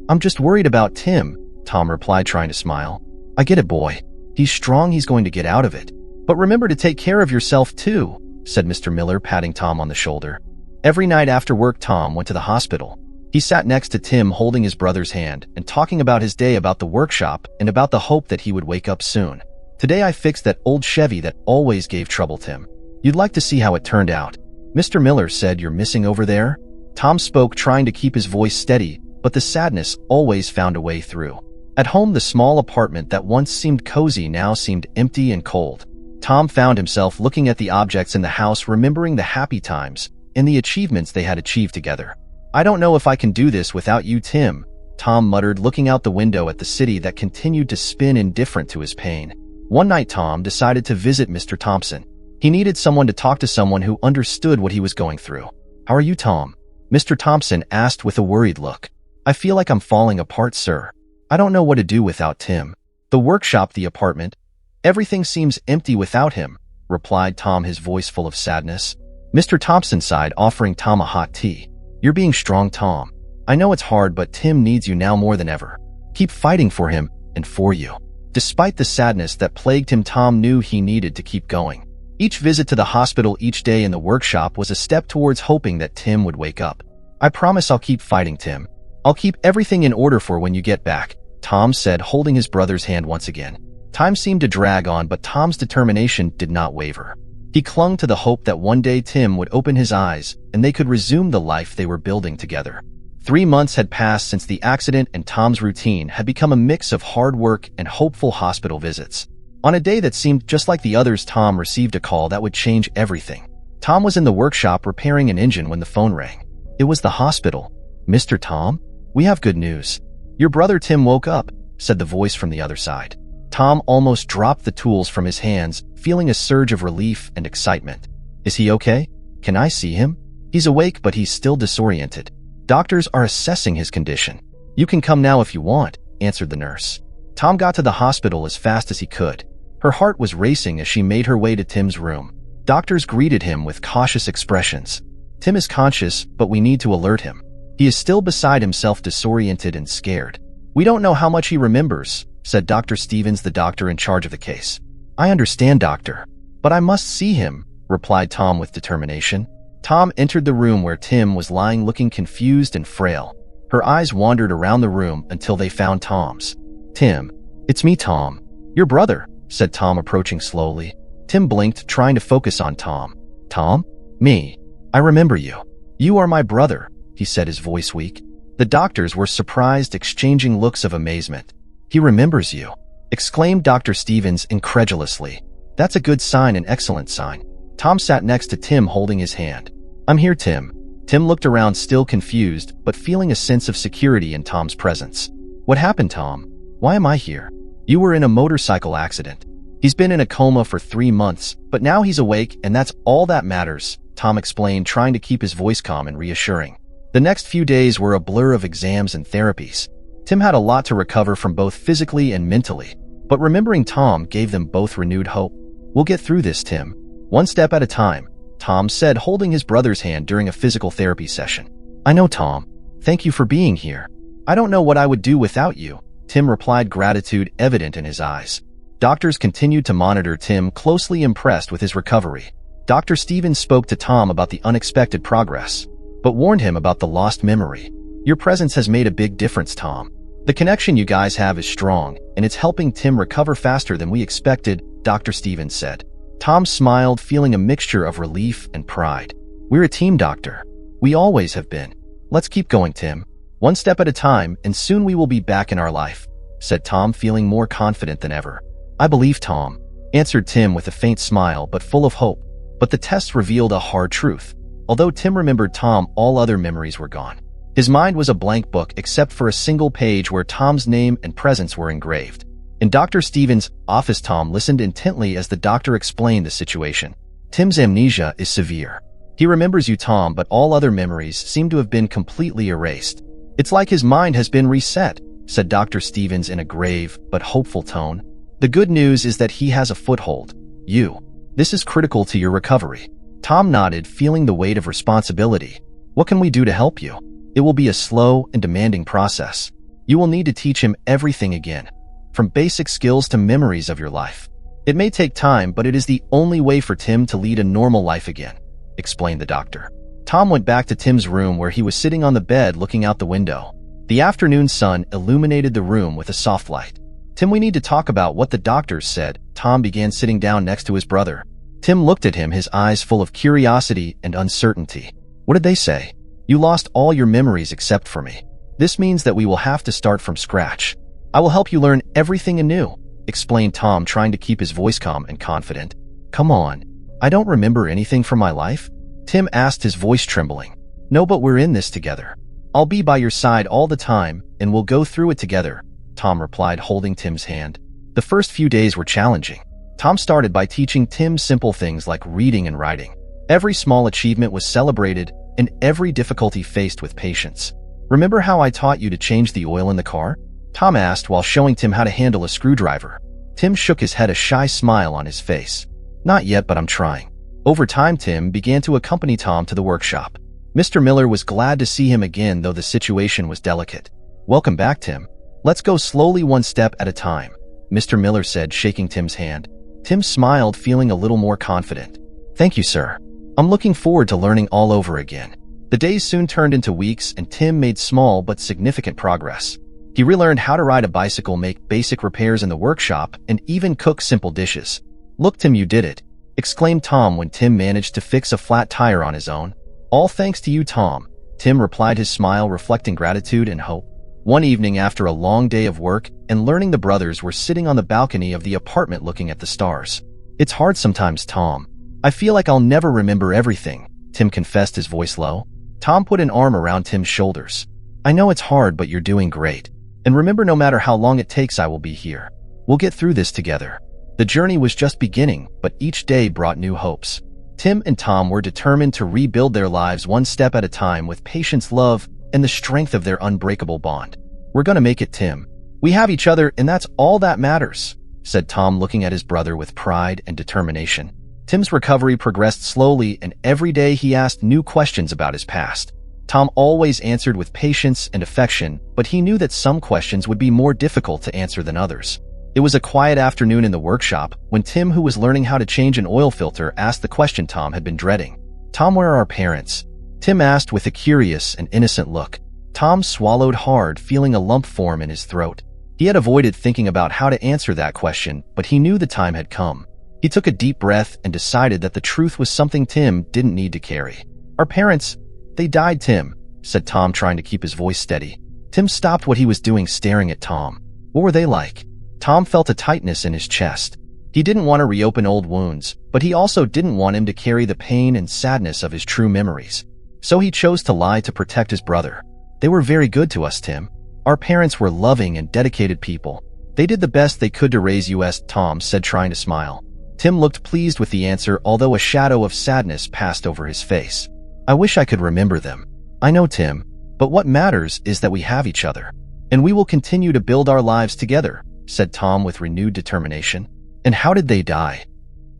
I'm just worried about Tim," Tom replied, trying to smile. "I get it, boy. He's strong. He's going to get out of it. But remember to take care of yourself too," said Mr. Miller, patting Tom on the shoulder. Every night after work, Tom went to the hospital. He sat next to Tim, holding his brother's hand and talking about his day, about the workshop, and about the hope that he would wake up soon. "Today I fixed that old Chevy that always gave trouble, Tim. You'd like to see how it turned out." Mr. Miller said, "You're missing over there?" Tom spoke, trying to keep his voice steady, but the sadness always found a way through. At home, the small apartment that once seemed cozy now seemed empty and cold. Tom found himself looking at the objects in the house, remembering the happy times and the achievements they had achieved together. "I don't know if I can do this without you, Tim," Tom muttered, looking out the window at the city that continued to spin, indifferent to his pain. One night, Tom decided to visit Mr. Thompson. He needed someone to talk to, someone who understood what he was going through. "How are you, Tom?" Mr. Thompson asked with a worried look. "I feel like I'm falling apart, sir. I don't know what to do without Tim. The workshop, the apartment, everything seems empty without him," replied Tom, his voice full of sadness. Mr. Thompson sighed, offering Tom a hot tea. "You're being strong, Tom. I know it's hard, but Tim needs you now more than ever. Keep fighting for him and for you." Despite the sadness that plagued him, Tom knew he needed to keep going. Each visit to the hospital, each day in the workshop was a step towards hoping that Tim would wake up. "I promise I'll keep fighting, Tim. I'll keep everything in order for when you get back," Tom said, holding his brother's hand once again. Time seemed to drag on, but Tom's determination did not waver. He clung to the hope that one day Tim would open his eyes and they could resume the life they were building together. 3 months had passed since the accident, and Tom's routine had become a mix of hard work and hopeful hospital visits. On a day that seemed just like the others, Tom received a call that would change everything. Tom was in the workshop repairing an engine when the phone rang. It was the hospital. "Mr. Tom? We have good news. Your brother Tim woke up," said the voice from the other side. Tom almost dropped the tools from his hands, feeling a surge of relief and excitement. "Is he okay? Can I see him?" "He's awake, but he's still disoriented. Doctors are assessing his condition. You can come now if you want," answered the nurse. Tom got to the hospital as fast as he could. Her heart was racing as she made her way to Tim's room. Doctors greeted him with cautious expressions. Tim is conscious, but we need to alert him. He is still beside himself, disoriented and scared. We don't know how much he remembers, said Dr. Stevens, the doctor in charge of the case. I understand, doctor, but I must see him, replied Tom with determination. Tom entered the room where Tim was lying, looking confused and frail. Her eyes wandered around the room until they found Tom's. Tim, it's me, Tom. Your brother, said Tom, approaching slowly. Tim blinked, trying to focus on Tom. Tom? Me. I remember you. You are my brother, he said, his voice weak. The doctors were surprised, exchanging looks of amazement. He remembers you, exclaimed Dr. Stevens incredulously. That's a good sign, an excellent sign. Tom sat next to Tim, holding his hand. I'm here, Tim. Tim looked around, still confused, but feeling a sense of security in Tom's presence. What happened, Tom? Why am I here? You were in a motorcycle accident. He's been in a coma for 3 months, but now he's awake, and that's all that matters, Tom explained, trying to keep his voice calm and reassuring. The next few days were a blur of exams and therapies. Tim had a lot to recover from, both physically and mentally, but remembering Tom gave them both renewed hope. We'll get through this, Tim. One step at a time, Tom said, holding his brother's hand during a physical therapy session. I know, Tom. Thank you for being here. I don't know what I would do without you, Tim replied, gratitude evident in his eyes. Doctors continued to monitor Tim, closely impressed with his recovery. Dr. Stevens spoke to Tom about the unexpected progress, but warned him about the lost memory. Your presence has made a big difference, Tom. The connection you guys have is strong, and it's helping Tim recover faster than we expected, Dr. Stevens said. Tom smiled, feeling a mixture of relief and pride. We're a team, doctor. We always have been. Let's keep going, Tim. One step at a time, and soon we will be back in our life, said Tom, feeling more confident than ever. I believe, Tom, answered Tim with a faint smile but full of hope. But the test revealed a hard truth. Although Tim remembered Tom, all other memories were gone. His mind was a blank book except for a single page where Tom's name and presence were engraved. In Dr. Stevens' office, Tom listened intently as the doctor explained the situation. Tim's amnesia is severe. He remembers you, Tom, but all other memories seem to have been completely erased. It's like his mind has been reset, said Dr. Stevens in a grave but hopeful tone. The good news is that he has a foothold. You. This is critical to your recovery. Tom nodded, feeling the weight of responsibility. What can we do to help you? It will be a slow and demanding process. You will need to teach him everything again, from basic skills to memories of your life. It may take time, but it is the only way for Tim to lead a normal life again, explained the doctor. Tom went back to Tim's room, where he was sitting on the bed looking out the window. The afternoon sun illuminated the room with a soft light. Tim, we need to talk about what the doctors said. Tom began, sitting down next to his brother. Tim looked at him, his eyes full of curiosity and uncertainty. What did they say? You lost all your memories except for me. This means that we will have to start from scratch. I will help you learn everything anew, explained Tom, trying to keep his voice calm and confident. Come on. I don't remember anything from my life? Tim asked, his voice trembling. No, but we're in this together. I'll be by your side all the time, and we'll go through it together, Tom replied, holding Tim's hand. The first few days were challenging. Tom started by teaching Tim simple things like reading and writing. Every small achievement was celebrated, and every difficulty faced with patience. Remember how I taught you to change the oil in the car? Tom asked while showing Tim how to handle a screwdriver. Tim shook his head, a shy smile on his face. Not yet, but I'm trying. Over time, Tim began to accompany Tom to the workshop. Mr. Miller was glad to see him again, though the situation was delicate. Welcome back, Tim. Let's go slowly, one step at a time, Mr. Miller said, shaking Tim's hand. Tim smiled, feeling a little more confident. Thank you, sir. I'm looking forward to learning all over again. The days soon turned into weeks, and Tim made small but significant progress. He relearned how to ride a bicycle, make basic repairs in the workshop, and even cook simple dishes. Look, Tim, you did it, exclaimed Tom when Tim managed to fix a flat tire on his own. All thanks to you, Tom, Tim replied, his smile reflecting gratitude and hope. One evening, after a long day of work and learning, the brothers were sitting on the balcony of the apartment looking at the stars. It's hard sometimes, Tom. I feel like I'll never remember everything, Tim confessed, his voice low. Tom put an arm around Tim's shoulders. I know it's hard, but you're doing great. And remember, no matter how long it takes, I will be here. We'll get through this together. The journey was just beginning, but each day brought new hopes. Tim and Tom were determined to rebuild their lives one step at a time with patience, love, and the strength of their unbreakable bond. We're gonna make it, Tim. We have each other, and that's all that matters, said Tom, looking at his brother with pride and determination. Tim's recovery progressed slowly, and every day he asked new questions about his past. Tom always answered with patience and affection, but he knew that some questions would be more difficult to answer than others. It was a quiet afternoon in the workshop when Tim, who was learning how to change an oil filter, asked the question Tom had been dreading. "Tom, where are our parents?" Tim asked with a curious and innocent look. Tom swallowed hard, feeling a lump form in his throat. He had avoided thinking about how to answer that question, but he knew the time had come. He took a deep breath and decided that the truth was something Tim didn't need to carry. "Our parents, they died, Tim," said Tom, trying to keep his voice steady. Tim stopped what he was doing, staring at Tom. "What were they like?" Tom felt a tightness in his chest. He didn't want to reopen old wounds, but he also didn't want him to carry the pain and sadness of his true memories. So he chose to lie to protect his brother. "They were very good to us, Tim. Our parents were loving and dedicated people. They did the best they could to raise us," Tom said, trying to smile. Tim looked pleased with the answer, although a shadow of sadness passed over his face. "I wish I could remember them." "I know, Tim, but what matters is that we have each other. And we will continue to build our lives together," said Tom with renewed determination. "And how did they die?"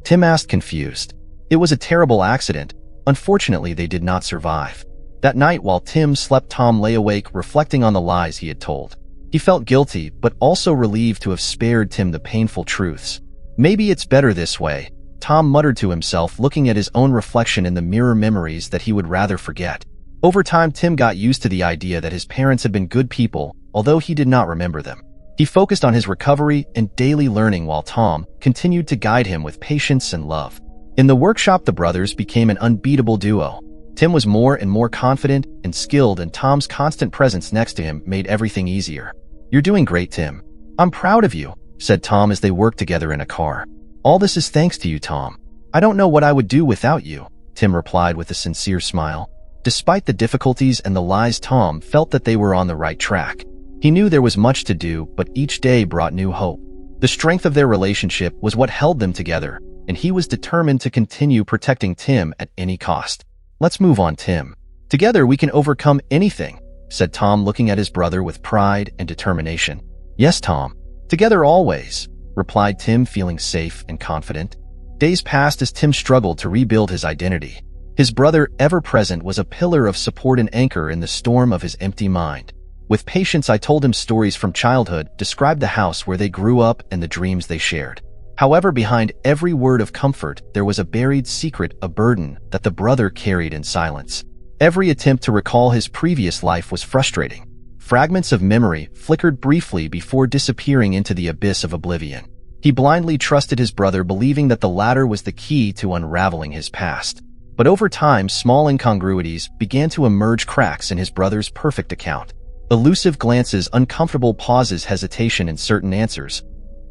Tim asked, confused. "It was a terrible accident. Unfortunately, they did not survive." That night, while Tim slept, Tom lay awake, reflecting on the lies he had told. He felt guilty, but also relieved to have spared Tim the painful truths. "Maybe it's better this way," Tom muttered to himself, looking at his own reflection in the mirror, memories that he would rather forget. Over time, Tim got used to the idea that his parents had been good people, although he did not remember them. He focused on his recovery and daily learning, while Tom continued to guide him with patience and love. In the workshop, the brothers became an unbeatable duo. Tim was more and more confident and skilled, and Tom's constant presence next to him made everything easier. "You're doing great, Tim. I'm proud of you," said Tom as they worked together in a car. "All this is thanks to you, Tom. I don't know what I would do without you," Tim replied with a sincere smile. Despite the difficulties and the lies, Tom felt that they were on the right track. He knew there was much to do, but each day brought new hope. The strength of their relationship was what held them together, and he was determined to continue protecting Tim at any cost. "Let's move on, Tim. Together we can overcome anything," said Tom, looking at his brother with pride and determination. "Yes, Tom. Together always," replied Tim, feeling safe and confident. Days passed as Tim struggled to rebuild his identity. His brother, ever present, was a pillar of support and anchor in the storm of his empty mind. With patience, I told him stories from childhood, described the house where they grew up and the dreams they shared. However, behind every word of comfort, there was a buried secret, a burden that the brother carried in silence. Every attempt to recall his previous life was frustrating. Fragments of memory flickered briefly before disappearing into the abyss of oblivion. He blindly trusted his brother, believing that the latter was the key to unraveling his past. But over time, small incongruities began to emerge, cracks in his brother's perfect account. Elusive glances, uncomfortable pauses, hesitation in certain answers.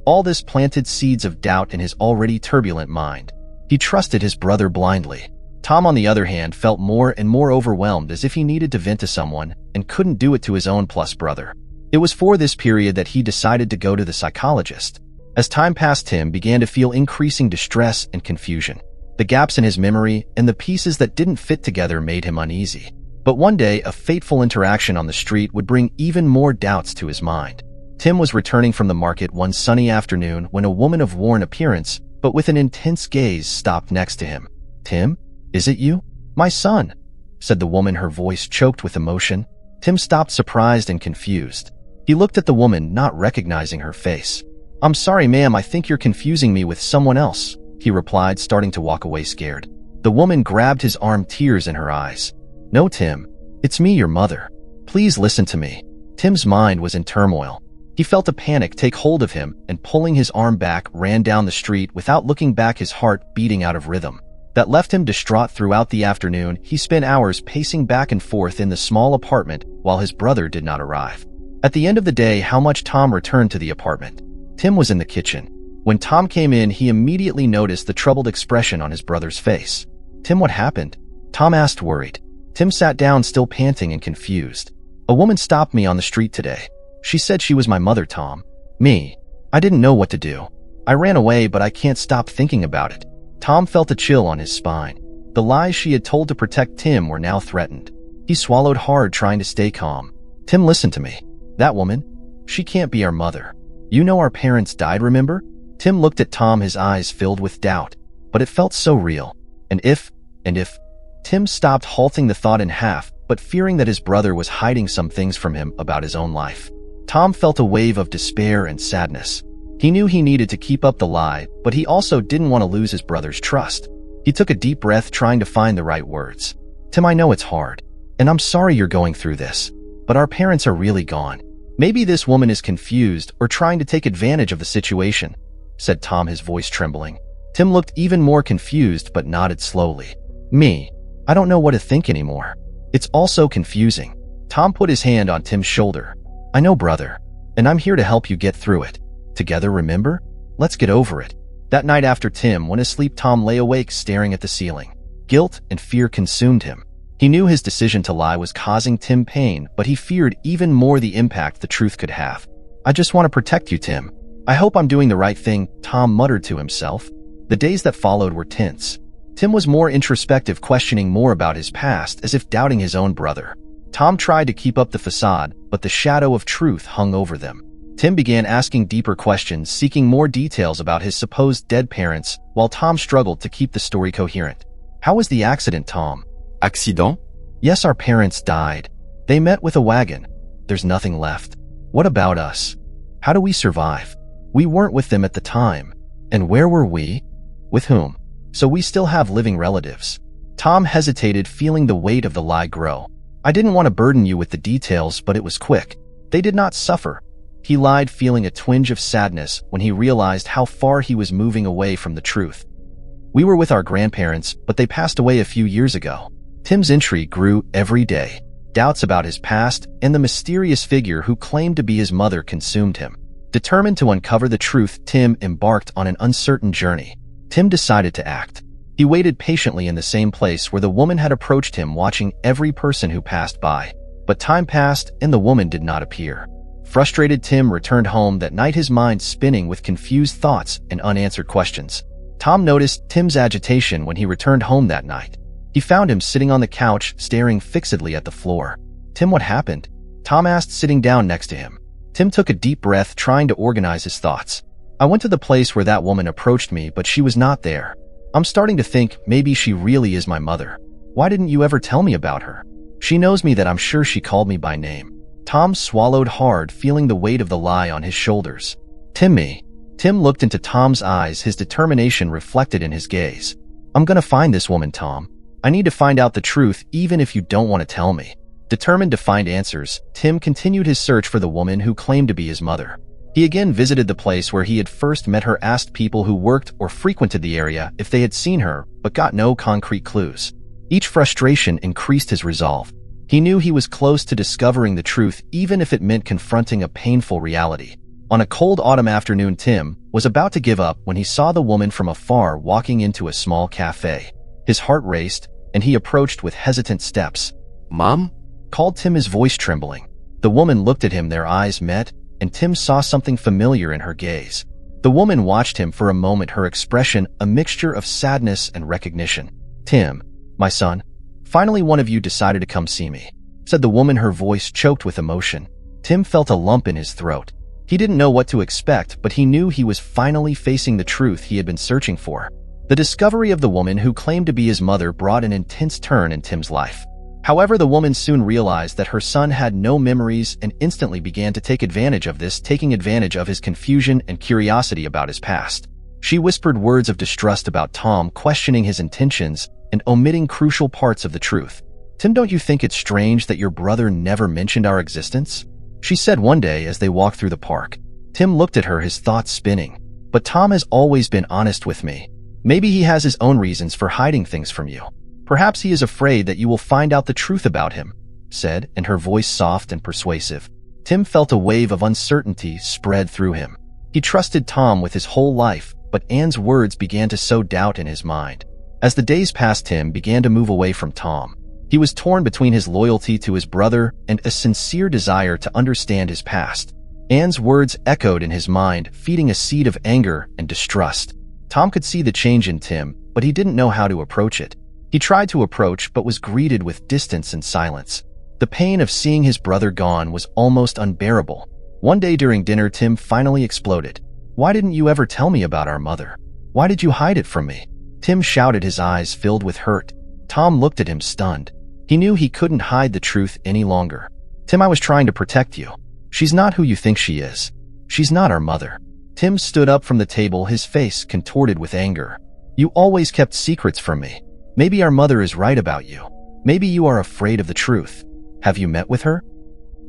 All this planted seeds of doubt in his already turbulent mind. He trusted his brother blindly. Tom, on the other hand, felt more and more overwhelmed, as if he needed to vent to someone and couldn't do it to his own plus brother. It was for this period that he decided to go to the psychologist. As time passed, Tim began to feel increasing distress and confusion. The gaps in his memory and the pieces that didn't fit together made him uneasy. But one day, a fateful interaction on the street would bring even more doubts to his mind. Tim was returning from the market one sunny afternoon when a woman of worn appearance, but with an intense gaze, stopped next to him. "Tim, is it you?" "My son," said the woman, her voice choked with emotion. Tim stopped, surprised and confused. He looked at the woman, not recognizing her face. "I'm sorry, ma'am, I think you're confusing me with someone else," he replied, starting to walk away scared. The woman grabbed his arm, tears in her eyes. "No, Tim, it's me, your mother. Please listen to me." Tim's mind was in turmoil. He felt a panic take hold of him, and pulling his arm back, ran down the street without looking back, his heart beating out of rhythm. That left him distraught. Throughout the afternoon, he spent hours pacing back and forth in the small apartment while his brother did not arrive. At the end of the day, how much Tom returned to the apartment. Tim was in the kitchen. When Tom came in, he immediately noticed the troubled expression on his brother's face. "Tim, what happened?" Tom asked, worried. Tim sat down, still panting and confused. "A woman stopped me on the street today. She said she was my mother, Tom." "Me? I didn't know what to do. I ran away, but I can't stop thinking about it." Tom felt a chill on his spine. The lies she had told to protect Tim were now threatened. He swallowed hard, trying to stay calm. "Tim, listen to me. That woman, she can't be our mother. You know our parents died, remember?" Tim looked at Tom, his eyes filled with doubt. but it felt so real. And if, Tim stopped, halting the thought in half, but fearing that his brother was hiding some things from him about his own life. Tom felt a wave of despair and sadness. He knew he needed to keep up the lie, but he also didn't want to lose his brother's trust. He took a deep breath, trying to find the right words. Tim, I know it's hard, and I'm sorry you're going through this, but our parents are really gone. Maybe this woman is confused or trying to take advantage of the situation, said Tom, his voice trembling. Tim looked even more confused but nodded slowly. Me, I don't know what to think anymore. It's all so confusing. Tom put his hand on Tim's shoulder. I know, brother, and I'm here to help you get through it. Together, remember? Let's get over it. That night after Tim went asleep, Tom lay awake staring at the ceiling. Guilt and fear consumed him. He knew his decision to lie was causing Tim pain, but he feared even more the impact the truth could have. I just want to protect you, Tim. I hope I'm doing the right thing, Tom muttered to himself. The days that followed were tense. Tim was more introspective, questioning more about his past, as if doubting his own brother. Tom tried to keep up the facade, but the shadow of truth hung over them. Tim began asking deeper questions, seeking more details about his supposed dead parents, while Tom struggled to keep the story coherent. How was the accident, Tom? Accident? Yes, our parents died. They met with a wagon. There's nothing left. What about us? How do we survive? We weren't with them at the time. And where were we? With whom? So we still have living relatives. Tom hesitated, feeling the weight of the lie grow. I didn't want to burden you with the details, but it was quick. They did not suffer. He lied, feeling a twinge of sadness when he realized how far he was moving away from the truth. We were with our grandparents, but they passed away a few years ago. Tim's intrigue grew every day. Doubts about his past and the mysterious figure who claimed to be his mother consumed him. Determined to uncover the truth, Tim embarked on an uncertain journey. Tim decided to act. He waited patiently in the same place where the woman had approached him, watching every person who passed by. But time passed and the woman did not appear. Frustrated, Tim returned home that night, his mind spinning with confused thoughts and unanswered questions. Tom noticed Tim's agitation when he returned home that night. He found him sitting on the couch, staring fixedly at the floor. Tim, what happened? Tom asked, sitting down next to him. Tim took a deep breath, trying to organize his thoughts. I went to the place where that woman approached me, but she was not there. I'm starting to think maybe she really is my mother. Why didn't you ever tell me about her? She knows me, that I'm sure she called me by name. Tom swallowed hard, feeling the weight of the lie on his shoulders. Timmy. Tim looked into Tom's eyes, his determination reflected in his gaze. I'm gonna find this woman, Tom. I need to find out the truth, even if you don't want to tell me. Determined to find answers, Tim continued his search for the woman who claimed to be his mother. He again visited the place where he had first met her, asked people who worked or frequented the area if they had seen her, but got no concrete clues. Each frustration increased his resolve. He knew he was close to discovering the truth, even if it meant confronting a painful reality. On a cold autumn afternoon, Tim was about to give up when he saw the woman from afar walking into a small cafe. His heart raced, and he approached with hesitant steps. Mom? Called Tim, his voice trembling. The woman looked at him, their eyes met, and Tim saw something familiar in her gaze. The woman watched him for a moment, her expression a mixture of sadness and recognition. Tim, my son, finally one of you decided to come see me, said the woman, her voice choked with emotion. Tim felt a lump in his throat. He didn't know what to expect, but he knew he was finally facing the truth he had been searching for. The discovery of the woman who claimed to be his mother brought an intense turn in Tim's life. However, the woman soon realized that her son had no memories and instantly began to take advantage of this, taking advantage of his confusion and curiosity about his past. She whispered words of distrust about Tom, questioning his intentions and omitting crucial parts of the truth. Tim, don't you think it's strange that your brother never mentioned our existence? She said one day as they walked through the park. Tim looked at her, his thoughts spinning. But Tom has always been honest with me. Maybe he has his own reasons for hiding things from you. Perhaps he is afraid that you will find out the truth about him, said, and her voice soft and persuasive. Tim felt a wave of uncertainty spread through him. He trusted Tom with his whole life, but Anne's words began to sow doubt in his mind. As the days passed, Tim began to move away from Tom. He was torn between his loyalty to his brother and a sincere desire to understand his past. Anne's words echoed in his mind, feeding a seed of anger and distrust. Tom could see the change in Tim, but he didn't know how to approach it. He tried to approach, but was greeted with distance and silence. The pain of seeing his brother gone was almost unbearable. One day during dinner, Tim finally exploded. Why didn't you ever tell me about our mother? Why did you hide it from me? Tim shouted, his eyes filled with hurt. Tom looked at him stunned. He knew he couldn't hide the truth any longer. Tim, I was trying to protect you. She's not who you think she is. She's not our mother. Tim stood up from the table, his face contorted with anger. You always kept secrets from me. Maybe our mother is right about you. Maybe you are afraid of the truth. Have you met with her?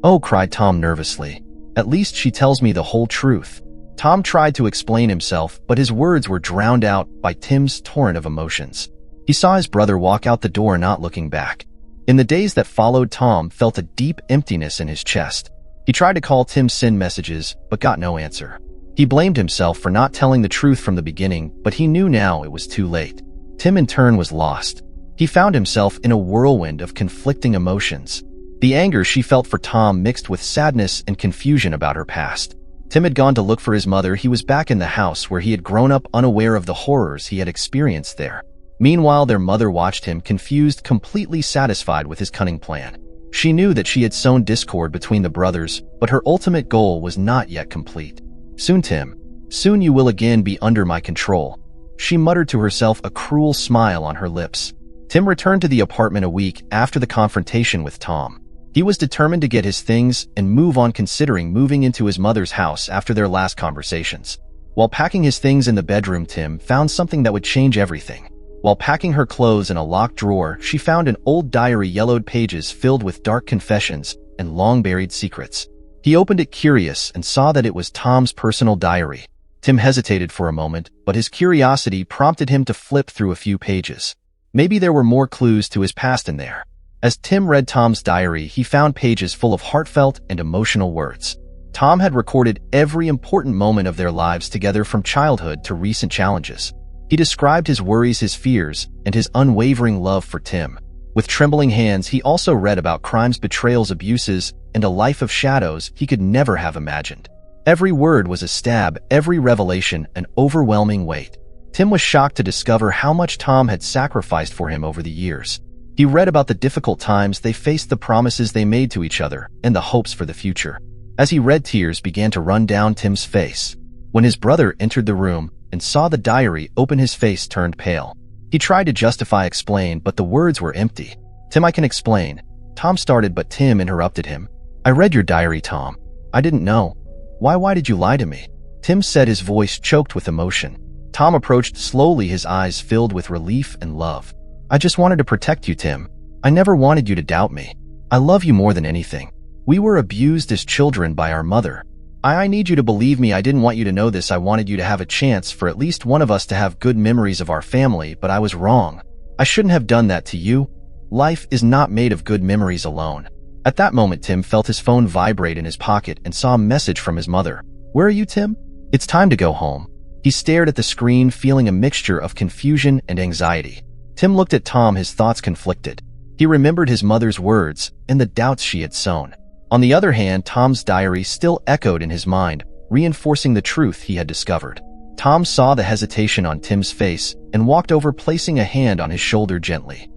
Oh, cried Tom nervously. At least she tells me the whole truth. Tom tried to explain himself, but his words were drowned out by Tim's torrent of emotions. He saw his brother walk out the door, not looking back. In the days that followed, Tom felt a deep emptiness in his chest. He tried to call Tim send messages, but got no answer. He blamed himself for not telling the truth from the beginning, but he knew now it was too late. Tim in turn was lost. He found himself in a whirlwind of conflicting emotions. The anger she felt for Tom mixed with sadness and confusion about her past. Tim had gone to look for his mother. He was back in the house where he had grown up, unaware of the horrors he had experienced there. Meanwhile, their mother watched him, confused, completely satisfied with his cunning plan. She knew that she had sown discord between the brothers, but her ultimate goal was not yet complete. Soon, Tim. Soon you will again be under my control. She muttered to herself, a cruel smile on her lips. Tim returned to the apartment a week after the confrontation with Tom. He was determined to get his things and move on, considering moving into his mother's house after their last conversations. While packing his things in the bedroom, Tim found something that would change everything. While packing her clothes in a locked drawer, she found an old diary, yellowed pages filled with dark confessions and long-buried secrets. He opened it, curious, and saw that it was Tom's personal diary. Tim hesitated for a moment, but his curiosity prompted him to flip through a few pages. Maybe there were more clues to his past in there. As Tim read Tom's diary, he found pages full of heartfelt and emotional words. Tom had recorded every important moment of their lives together, from childhood to recent challenges. He described his worries, his fears, and his unwavering love for Tim. With trembling hands, he also read about crimes, betrayals, abuses, and a life of shadows he could never have imagined. Every word was a stab, every revelation an overwhelming weight. Tim was shocked to discover how much Tom had sacrificed for him over the years. He read about the difficult times they faced, the promises they made to each other, and the hopes for the future. As he read, tears began to run down Tim's face. When his brother entered the room and saw the diary open, his face turned pale. He tried to justify, explain, but the words were empty. Tim, I can explain. Tom started, but Tim interrupted him. I read your diary, Tom. I didn't know. Why did you lie to me? Tim said, his voice choked with emotion. Tom approached slowly, his eyes filled with relief and love. I just wanted to protect you, Tim. I never wanted you to doubt me. I love you more than anything. We were abused as children by our mother. I need you to believe me. I didn't want you to know this. I wanted you to have a chance for at least one of us to have good memories of our family, but I was wrong. I shouldn't have done that to you. Life is not made of good memories alone. At that moment, Tim felt his phone vibrate in his pocket and saw a message from his mother. Where are you, Tim? It's time to go home. He stared at the screen, feeling a mixture of confusion and anxiety. Tim looked at Tom, his thoughts conflicted. He remembered his mother's words and the doubts she had sown. On the other hand, Tom's diary still echoed in his mind, reinforcing the truth he had discovered. Tom saw the hesitation on Tim's face and walked over, placing a hand on his shoulder gently.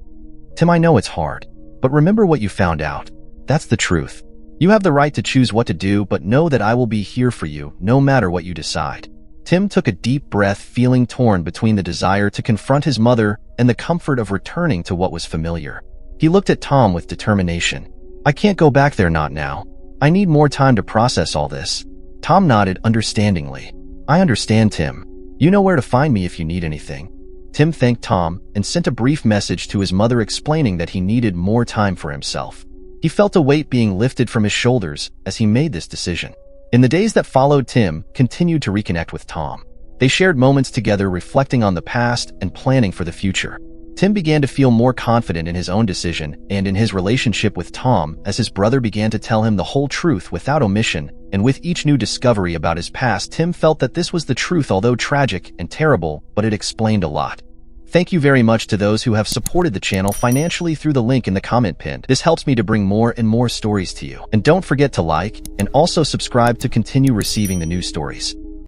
Tim, I know it's hard, but remember what you found out. That's the truth. You have the right to choose what to do, but know that I will be here for you, no matter what you decide. Tim took a deep breath, feeling torn between the desire to confront his mother and the comfort of returning to what was familiar. He looked at Tom with determination. I can't go back there, not now. I need more time to process all this. Tom nodded understandingly. I understand, Tim. You know where to find me if you need anything. Tim thanked Tom and sent a brief message to his mother explaining that he needed more time for himself. He felt a weight being lifted from his shoulders as he made this decision. In the days that followed, Tim continued to reconnect with Tom. They shared moments together, reflecting on the past and planning for the future. Tim began to feel more confident in his own decision and in his relationship with Tom as his brother began to tell him the whole truth without omission, and with each new discovery about his past, Tim felt that this was the truth, although tragic and terrible, but it explained a lot. Thank you very much to those who have supported the channel financially through the link in the comment pinned. This helps me to bring more and more stories to you. And don't forget to like and also subscribe to continue receiving the new stories.